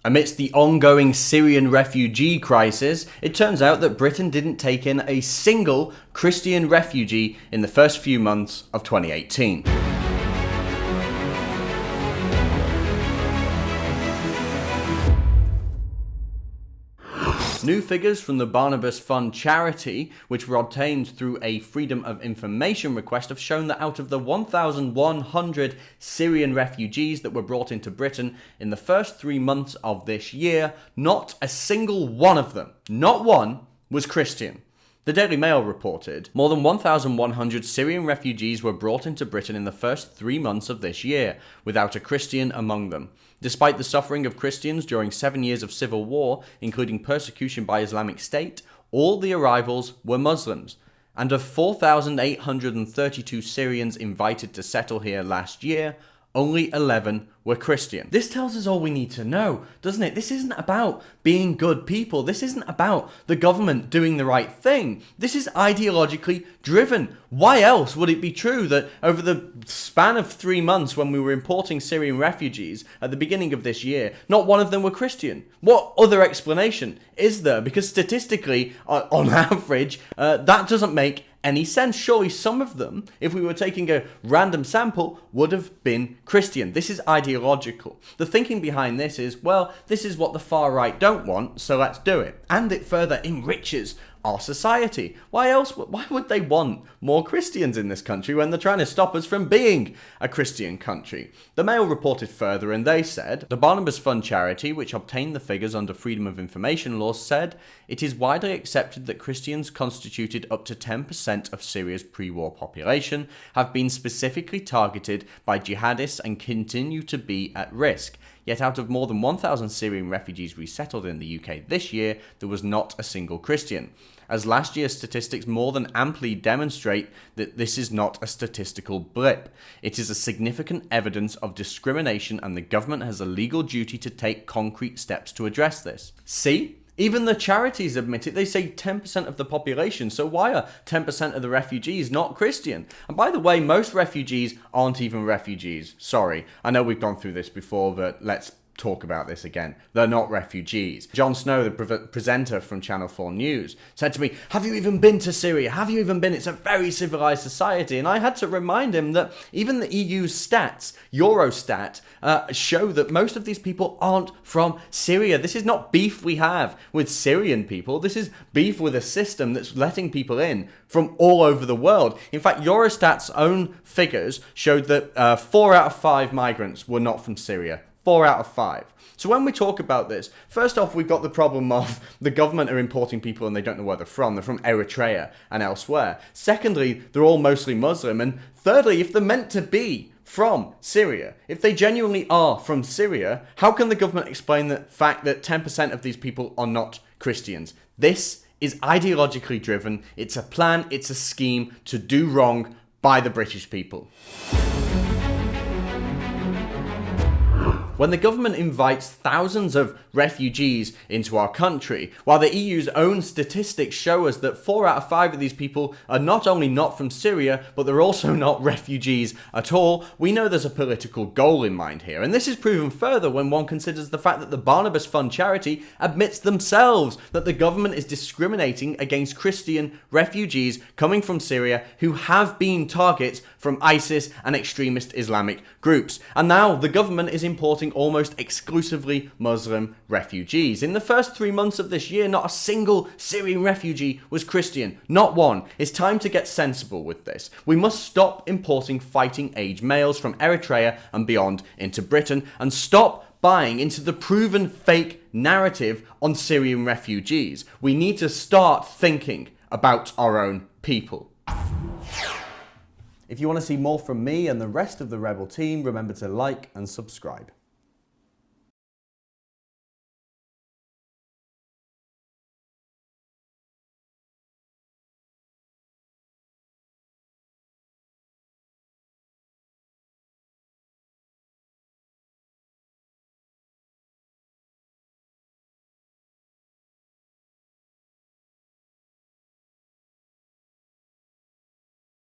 Amidst the ongoing Syrian refugee crisis, it turns out that Britain didn't take in a single Christian refugee in the first few months of 2018. New figures from the Barnabas Fund charity, which were obtained through a Freedom of Information request, have shown that out of the 1,100 Syrian refugees that were brought into Britain in the first 3 months of this year, not a single one of them, not one, was Christian. The Daily Mail reported more than 1,100 Syrian refugees were brought into Britain in the first 3 months of this year, without a Christian among them. Despite the suffering of Christians during 7 years of civil war, including persecution by Islamic State, all the arrivals were Muslims. And of 4,832 Syrians invited to settle here last year, only 11 were Christian. This tells us all we need to know, doesn't it? This isn't about being good people. This isn't about the government doing the right thing. This is ideologically driven. Why else would it be true that over the span of 3 months when we were importing Syrian refugees at the beginning of this year, not one of them were Christian? What other explanation is there? Because statistically, on average, that doesn't make any sense. Surely some of them, if we were taking a random sample, would have been Christian. This is ideological. The thinking behind this is, well, this is what the far right don't want, so let's do it. And it further enriches our society. Why would they want more Christians in this country when they're trying to stop us from being a Christian country? The Mail reported further and they said, the Barnabas Fund charity, which obtained the figures under Freedom of Information laws, said, it is widely accepted that Christians constituted up to 10% of Syria's pre-war population have been specifically targeted by jihadists and continue to be at risk. Yet out of more than 1,000 Syrian refugees resettled in the UK this year, there was not a single Christian. As last year's statistics more than amply demonstrate that this is not a statistical blip. It is a significant evidence of discrimination, and the government has a legal duty to take concrete steps to address this. See? Even the charities admit it. They say 10% of the population, so why are 10% of the refugees not Christian? And by the way, most refugees aren't even refugees. Sorry, I know we've gone through this before, but let's talk about this again. They're not refugees. Jon Snow, the presenter from Channel 4 News, said to me, have you even been to Syria? Have you even been? It's a very civilized society. And I had to remind him that even the EU's stats, Eurostat, show that most of these people aren't from Syria. This is not beef we have with Syrian people. This is beef with a system that's letting people in from all over the world. In fact, Eurostat's own figures showed that 4 out of 5 migrants were not from Syria. 4 out of 5. So when we talk about this, first off, we've got the problem of the government are importing people and they don't know where they're from. They're from Eritrea and elsewhere. Secondly, they're all mostly Muslim. And thirdly, if they're meant to be from Syria, if they genuinely are from Syria, how can the government explain the fact that 10% of these people are not Christians? This is ideologically driven. It's a plan, it's a scheme to do wrong by the British people. When the government invites thousands of refugees into our country, while the EU's own statistics show us that 4 out of 5 of these people are not only not from Syria, but they're also not refugees at all, we know there's a political goal in mind here. And this is proven further when one considers the fact that the Barnabas Fund charity admits themselves that the government is discriminating against Christian refugees coming from Syria who have been targets from ISIS and extremist Islamic groups. And now the government is importing almost exclusively Muslim refugees. In the first 3 months of this year, not a single Syrian refugee was Christian. Not one. It's time to get sensible with this. We must stop importing fighting age males from Eritrea and beyond into Britain and stop buying into the proven fake narrative on Syrian refugees. We need to start thinking about our own people. If you want to see more from me and the rest of the Rebel team, remember to like and subscribe.